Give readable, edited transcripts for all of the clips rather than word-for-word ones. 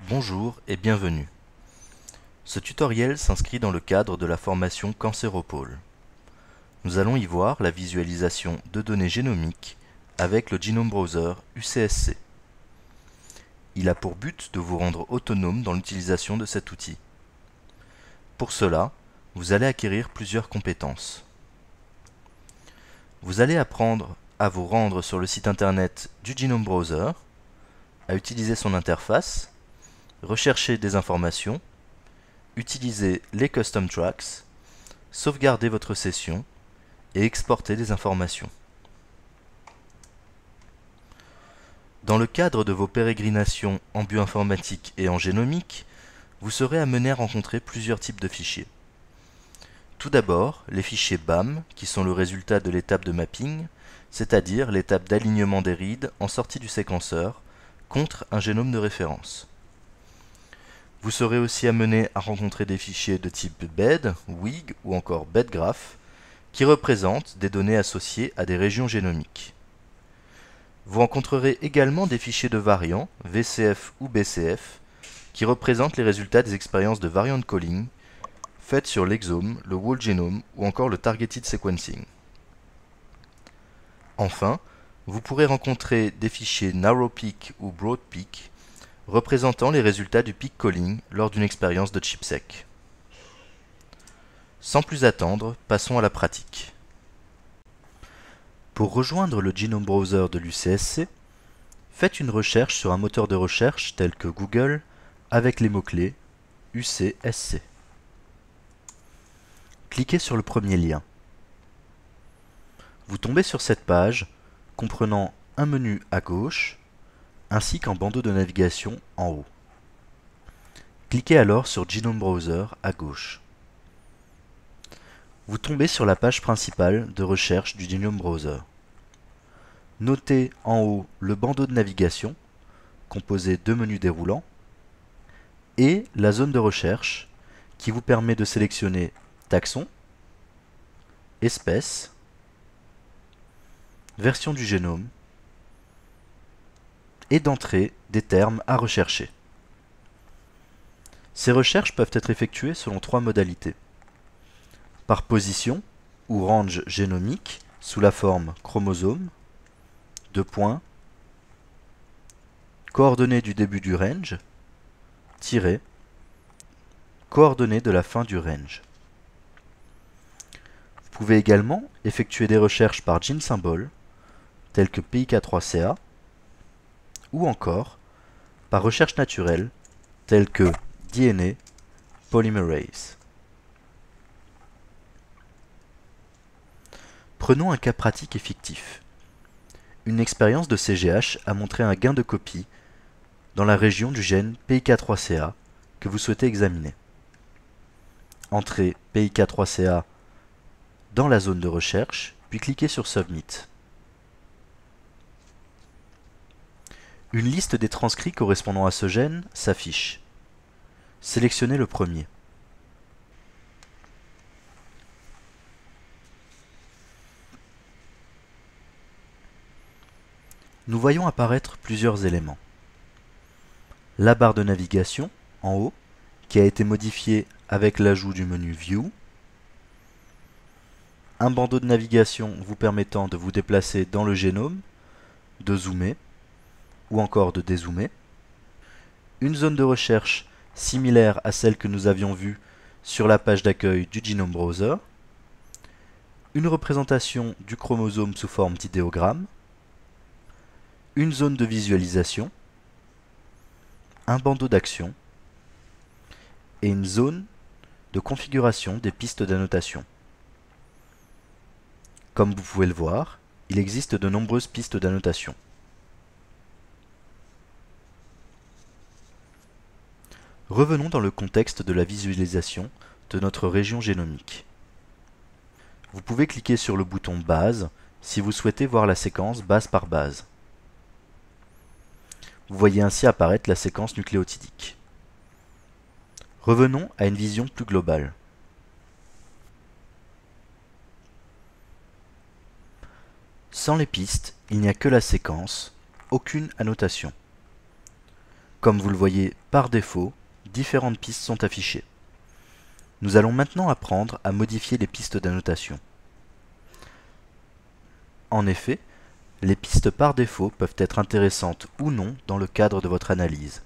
Bonjour et bienvenue. Ce tutoriel s'inscrit dans le cadre de la formation Cancéropole. Nous allons y voir la visualisation de données génomiques avec le Genome Browser UCSC. Il a pour but de vous rendre autonome dans l'utilisation de cet outil. Pour cela, vous allez acquérir plusieurs compétences. Vous allez apprendre à vous rendre sur le site internet du Genome Browser, à utiliser son interface, rechercher des informations, utiliser les Custom Tracks, sauvegarder votre session et exporter des informations. Dans le cadre de vos pérégrinations en bioinformatique et en génomique, vous serez amené à rencontrer plusieurs types de fichiers. Tout d'abord, les fichiers BAM, qui sont le résultat de l'étape de mapping, c'est-à-dire l'étape d'alignement des reads en sortie du séquenceur contre un génome de référence. Vous serez aussi amené à rencontrer des fichiers de type BED, WIG ou encore BEDGraph, qui représentent des données associées à des régions génomiques. Vous rencontrerez également des fichiers de variants, VCF ou BCF, qui représentent les résultats des expériences de variant calling faites sur l'exome, le whole genome ou encore le targeted sequencing. Enfin, vous pourrez rencontrer des fichiers narrow-peak ou broad-peak, représentant les résultats du peak calling lors d'une expérience de ChIP-seq. Sans plus attendre, passons à la pratique. Pour rejoindre le Genome Browser de l'UCSC, faites une recherche sur un moteur de recherche tel que Google avec les mots-clés UCSC. Cliquez sur le premier lien. Vous tombez sur cette page comprenant un menu à gauche ainsi qu'un bandeau de navigation en haut. Cliquez alors sur Genome Browser à gauche. Vous tombez sur la page principale de recherche du Genome Browser. Notez en haut le bandeau de navigation, composé de menus déroulants, et la zone de recherche, qui vous permet de sélectionner taxon, espèce, version du génome, et d'entrer des termes à rechercher. Ces recherches peuvent être effectuées selon trois modalités. Par position, ou range génomique, sous la forme chromosome, coordonnées du début du range, coordonnées de la fin du range. Vous pouvez également effectuer des recherches par gene symbol, telles que PIK3CA, ou encore par recherche naturelle, telles que DNA polymerase. Prenons un cas pratique et fictif. Une expérience de CGH a montré un gain de copie dans la région du gène PIK3CA que vous souhaitez examiner. Entrez PIK3CA dans la zone de recherche, puis cliquez sur Submit. Une liste des transcrits correspondant à ce gène s'affiche. Sélectionnez le premier. Nous voyons apparaître plusieurs éléments. La barre de navigation, en haut, qui a été modifiée avec l'ajout du menu View. Un bandeau de navigation vous permettant de vous déplacer dans le génome, de zoomer, ou encore de dézoomer. Une zone de recherche similaire à celle que nous avions vue sur la page d'accueil du Genome Browser. Une représentation du chromosome sous forme d'idéogramme. Une zone de visualisation, un bandeau d'action et une zone de configuration des pistes d'annotation. Comme vous pouvez le voir, il existe de nombreuses pistes d'annotation. Revenons dans le contexte de la visualisation de notre région génomique. Vous pouvez cliquer sur le bouton Base si vous souhaitez voir la séquence base par base. Vous voyez ainsi apparaître la séquence nucléotidique. Revenons à une vision plus globale. Sans les pistes, il n'y a que la séquence, aucune annotation. Comme vous le voyez par défaut, différentes pistes sont affichées. Nous allons maintenant apprendre à modifier les pistes d'annotation. En effet, les pistes par défaut peuvent être intéressantes ou non dans le cadre de votre analyse.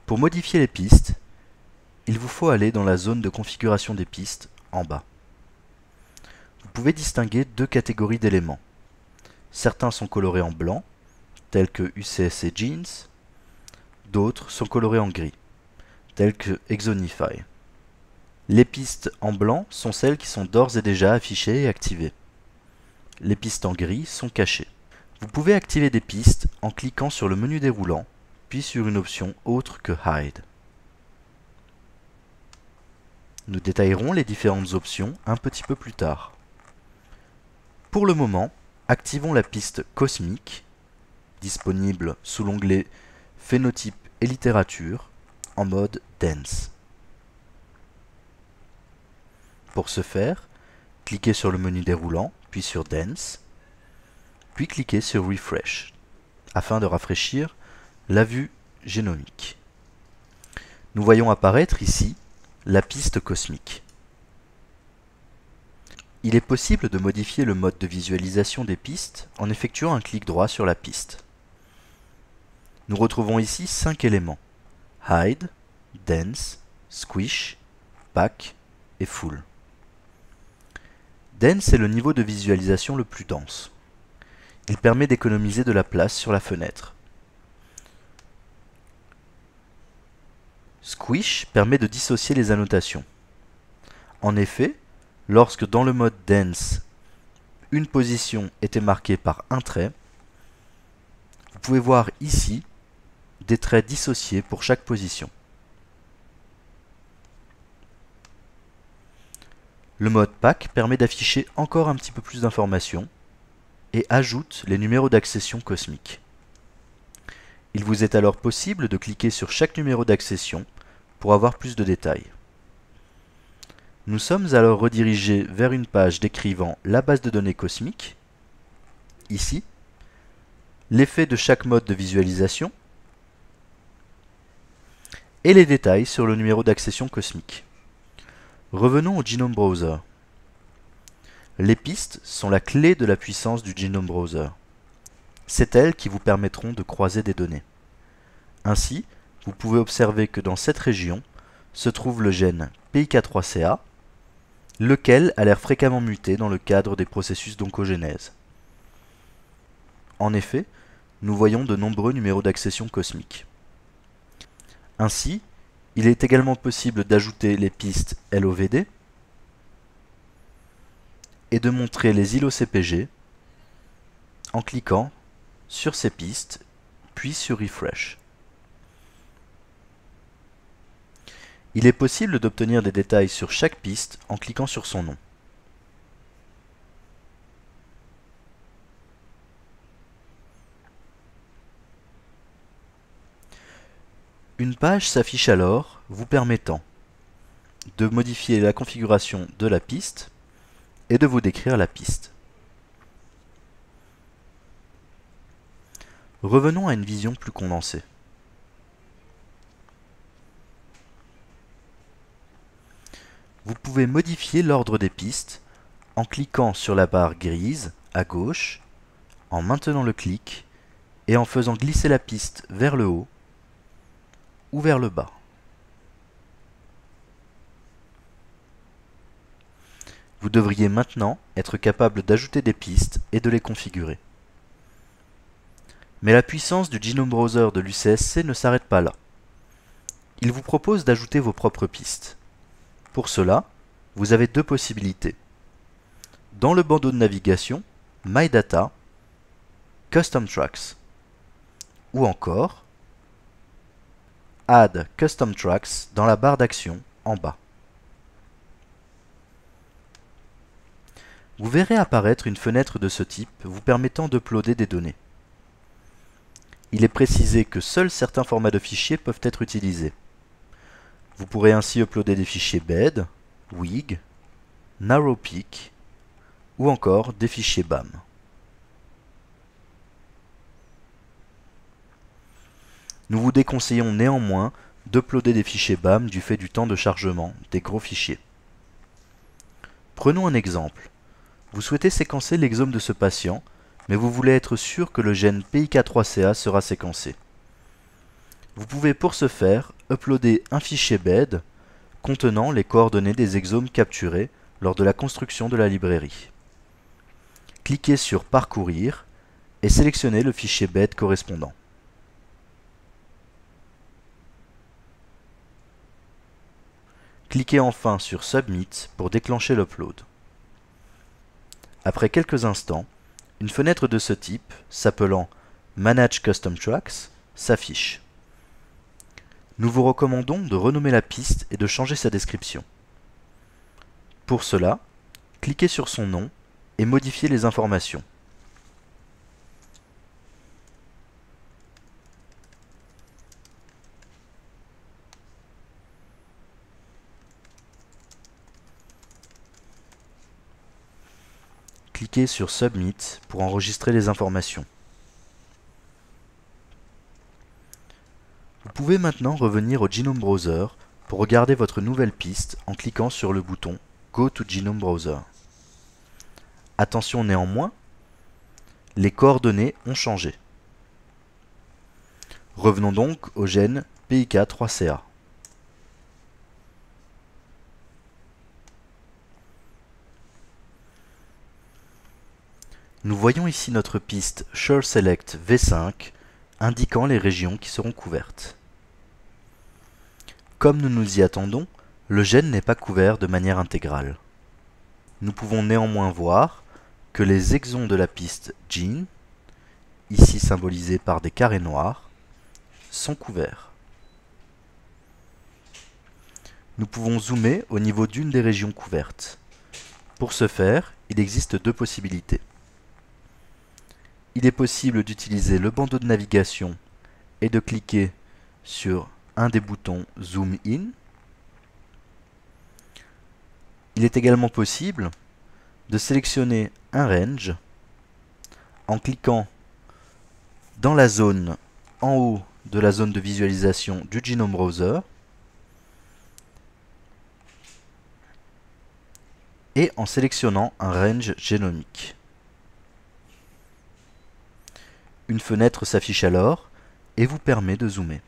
Pour modifier les pistes, il vous faut aller dans la zone de configuration des pistes en bas. Vous pouvez distinguer deux catégories d'éléments. Certains sont colorés en blanc, tels que UCSC Jeans, d'autres sont colorés en gris, tels que Exonify. Les pistes en blanc sont celles qui sont d'ores et déjà affichées et activées. Les pistes en gris sont cachées. Vous pouvez activer des pistes en cliquant sur le menu déroulant, puis sur une option autre que Hide. Nous détaillerons les différentes options un petit peu plus tard. Pour le moment, activons la piste Cosmique, disponible sous l'onglet Phénotype et littérature, en mode Dense. Pour ce faire, cliquez sur le menu déroulant, puis sur Dense, puis cliquez sur Refresh, afin de rafraîchir la vue génomique. Nous voyons apparaître ici la piste cosmique. Il est possible de modifier le mode de visualisation des pistes en effectuant un clic droit sur la piste. Nous retrouvons ici 5 éléments: Hide, Dense, Squish, Pack et Full. Dense est le niveau de visualisation le plus dense. Il permet d'économiser de la place sur la fenêtre. Squish permet de dissocier les annotations. En effet, lorsque dans le mode Dense, une position était marquée par un trait, vous pouvez voir ici des traits dissociés pour chaque position. Le mode Pack permet d'afficher encore un petit peu plus d'informations et ajoute les numéros d'accession cosmiques. Il vous est alors possible de cliquer sur chaque numéro d'accession pour avoir plus de détails. Nous sommes alors redirigés vers une page décrivant la base de données cosmique, ici, l'effet de chaque mode de visualisation et les détails sur le numéro d'accession cosmique. Revenons au Genome Browser. Les pistes sont la clé de la puissance du Genome Browser. C'est elles qui vous permettront de croiser des données. Ainsi, vous pouvez observer que dans cette région se trouve le gène PIK3CA, lequel a l'air fréquemment muté dans le cadre des processus d'oncogénèse. En effet, nous voyons de nombreux numéros d'accession cosmiques. Ainsi, il est également possible d'ajouter les pistes LOVD et de montrer les îlots CPG en cliquant sur ces pistes, puis sur Refresh. Il est possible d'obtenir des détails sur chaque piste en cliquant sur son nom. Une page s'affiche alors vous permettant de modifier la configuration de la piste et de vous décrire la piste. Revenons à une vision plus condensée. Vous pouvez modifier l'ordre des pistes en cliquant sur la barre grise à gauche, en maintenant le clic et en faisant glisser la piste vers le haut ou vers le bas. Vous devriez maintenant être capable d'ajouter des pistes et de les configurer. Mais la puissance du Genome Browser de l'UCSC ne s'arrête pas là. Il vous propose d'ajouter vos propres pistes. Pour cela, vous avez deux possibilités. Dans le bandeau de navigation, My Data, Custom Tracks, ou encore Add Custom Tracks dans la barre d'action en bas. Vous verrez apparaître une fenêtre de ce type vous permettant d'uploader des données. Il est précisé que seuls certains formats de fichiers peuvent être utilisés. Vous pourrez ainsi uploader des fichiers BED, WIG, NarrowPeak ou encore des fichiers BAM. Nous vous déconseillons néanmoins d'uploader des fichiers BAM du fait du temps de chargement des gros fichiers. Prenons un exemple. Vous souhaitez séquencer l'exome de ce patient, mais vous voulez être sûr que le gène PIK3CA sera séquencé. Vous pouvez pour ce faire uploader un fichier BED contenant les coordonnées des exomes capturés lors de la construction de la librairie. Cliquez sur Parcourir et sélectionnez le fichier BED correspondant. Cliquez enfin sur Submit pour déclencher l'upload. Après quelques instants, une fenêtre de ce type, s'appelant Manage Custom Tracks, s'affiche. Nous vous recommandons de renommer la piste et de changer sa description. Pour cela, cliquez sur son nom et modifiez les informations. Cliquez sur Submit pour enregistrer les informations. Vous pouvez maintenant revenir au Genome Browser pour regarder votre nouvelle piste en cliquant sur le bouton Go to Genome Browser. Attention néanmoins, les coordonnées ont changé. Revenons donc au gène PIK3CA. Nous voyons ici notre piste SureSelect V5 indiquant les régions qui seront couvertes. Comme nous nous y attendons, le gène n'est pas couvert de manière intégrale. Nous pouvons néanmoins voir que les exons de la piste Gene, ici symbolisés par des carrés noirs, sont couverts. Nous pouvons zoomer au niveau d'une des régions couvertes. Pour ce faire, il existe deux possibilités. Il est possible d'utiliser le bandeau de navigation et de cliquer sur un des boutons Zoom In. Il est également possible de sélectionner un range en cliquant dans la zone en haut de la zone de visualisation du Genome Browser et en sélectionnant un range génomique. Une fenêtre s'affiche alors et vous permet de zoomer.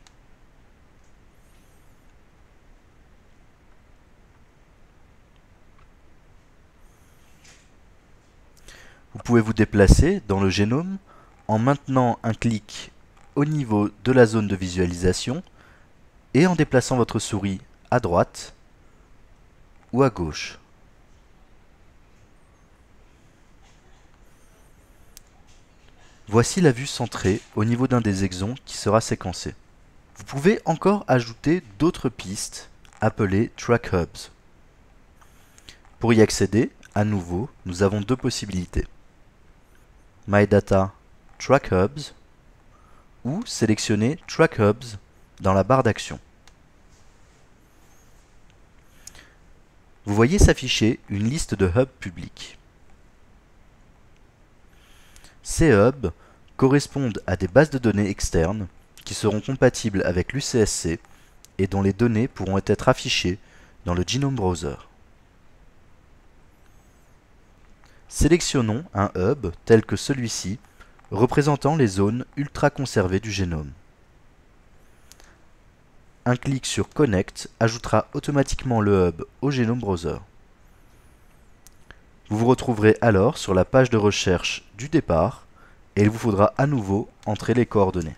Vous pouvez vous déplacer dans le génome en maintenant un clic au niveau de la zone de visualisation et en déplaçant votre souris à droite ou à gauche. Voici la vue centrée au niveau d'un des exons qui sera séquencé. Vous pouvez encore ajouter d'autres pistes appelées Track Hubs. Pour y accéder, à nouveau, nous avons deux possibilités. My Data Track Hubs ou sélectionner Track Hubs dans la barre d'action. Vous voyez s'afficher une liste de hubs publics. Ces hubs correspondent à des bases de données externes qui seront compatibles avec l'UCSC et dont les données pourront être affichées dans le Genome Browser. Sélectionnons un hub tel que celui-ci, représentant les zones ultra conservées du génome. Un clic sur Connect ajoutera automatiquement le hub au Genome Browser. Vous vous retrouverez alors sur la page de recherche du départ et il vous faudra à nouveau entrer les coordonnées.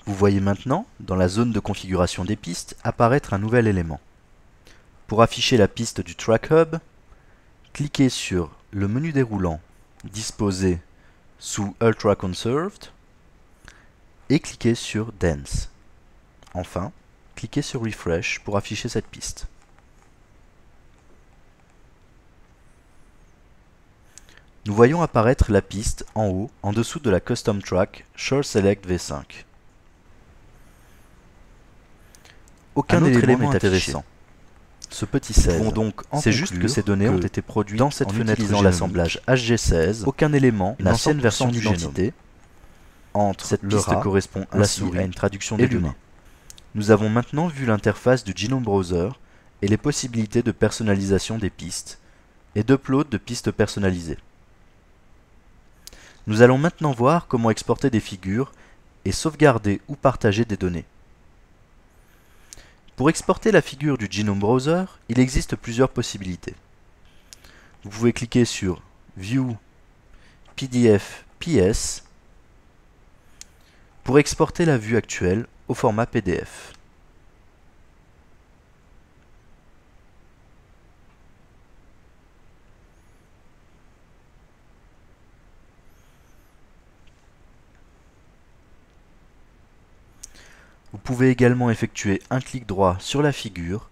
Vous voyez maintenant, dans la zone de configuration des pistes, apparaître un nouvel élément. Pour afficher la piste du Track Hub, cliquez sur le menu déroulant disposé sous Ultra Conserved et cliquez sur Dense. Enfin, cliquez sur Refresh pour afficher cette piste. nous voyons apparaître la piste en haut, en dessous de la Custom Track Shore Select V5. Aucun autre élément intéressant. Ce petit 16. C'est juste que ces données ont été produites dans cette fenêtre utilisant l'assemblage HG16. Aucun élément n'a l'ancienne version du génome. Entre cette piste correspond la souris à une traduction des données. Nous avons maintenant vu l'interface du Genome Browser et les possibilités de personnalisation des pistes et d'upload de pistes personnalisées. Nous allons maintenant voir comment exporter des figures et sauvegarder ou partager des données. Pour exporter la figure du Genome Browser, il existe plusieurs possibilités. Vous pouvez cliquer sur View PDF PS pour exporter la vue actuelle au format PDF. Vous pouvez également effectuer un clic droit sur la figure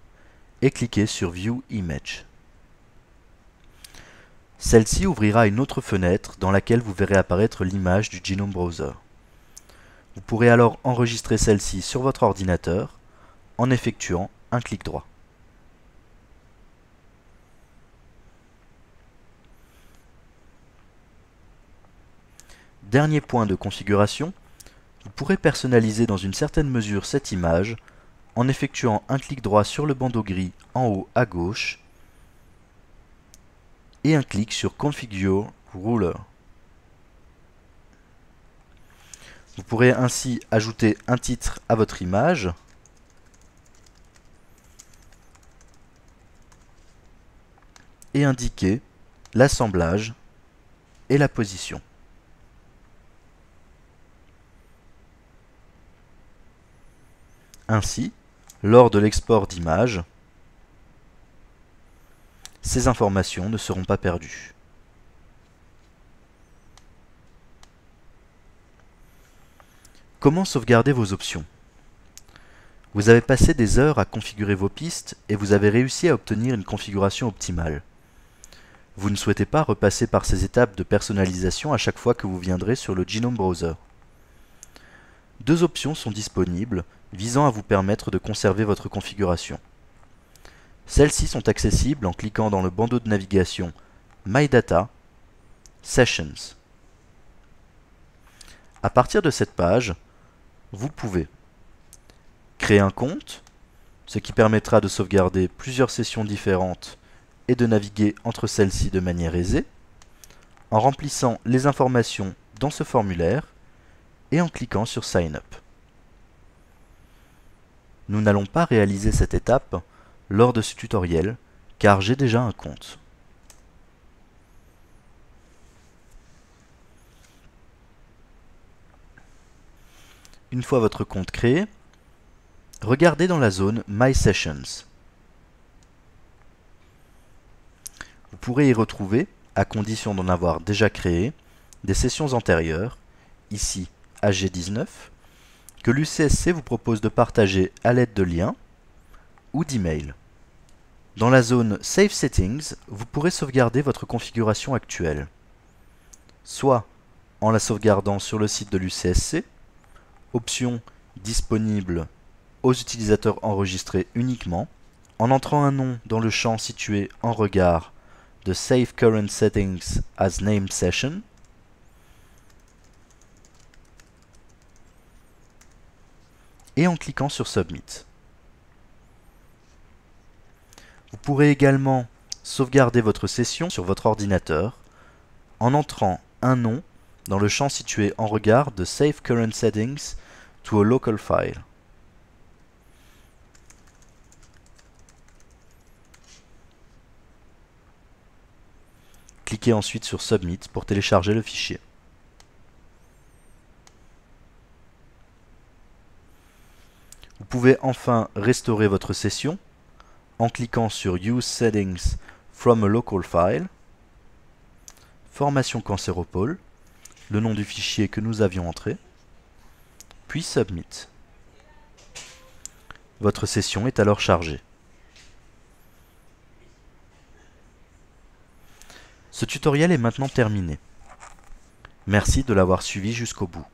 et cliquer sur View Image. Celle-ci ouvrira une autre fenêtre dans laquelle vous verrez apparaître l'image du Genome Browser. Vous pourrez alors enregistrer celle-ci sur votre ordinateur en effectuant un clic droit. Dernier point de configuration, vous pourrez personnaliser dans une certaine mesure cette image en effectuant un clic droit sur le bandeau gris en haut à gauche et un clic sur Configure Ruler. Vous pourrez ainsi ajouter un titre à votre image et indiquer l'assemblage et la position. Ainsi, lors de l'export d'image, ces informations ne seront pas perdues. Comment sauvegarder vos options? Vous avez passé des heures à configurer vos pistes et vous avez réussi à obtenir une configuration optimale. Vous ne souhaitez pas repasser par ces étapes de personnalisation à chaque fois que vous viendrez sur le Genome Browser. Deux options sont disponibles visant à vous permettre de conserver votre configuration. Celles-ci sont accessibles en cliquant dans le bandeau de navigation My Data, Sessions. À partir de cette page, vous pouvez créer un compte, ce qui permettra de sauvegarder plusieurs sessions différentes et de naviguer entre celles-ci de manière aisée, en remplissant les informations dans ce formulaire et en cliquant sur Sign Up. Nous n'allons pas réaliser cette étape lors de ce tutoriel, car j'ai déjà un compte. Une fois votre compte créé, regardez dans la zone My Sessions. Vous pourrez y retrouver, à condition d'en avoir déjà créé, des sessions antérieures, ici HG19, que l'UCSC vous propose de partager à l'aide de liens ou d'emails. Dans la zone Save Settings, vous pourrez sauvegarder votre configuration actuelle, soit en la sauvegardant sur le site de l'UCSC, option disponible aux utilisateurs enregistrés uniquement, en entrant un nom dans le champ situé en regard de Save Current Settings as Named Session, et en cliquant sur Submit. Vous pourrez également sauvegarder votre session sur votre ordinateur en entrant un nom dans le champ situé en regard de Save Current Settings to a Local File. Cliquez ensuite sur Submit pour télécharger le fichier. Vous pouvez enfin restaurer votre session en cliquant sur Use Settings from a Local File, Formation Cancéropole, le nom du fichier que nous avions entré, puis Submit. Votre session est alors chargée. Ce tutoriel est maintenant terminé. Merci de l'avoir suivi jusqu'au bout.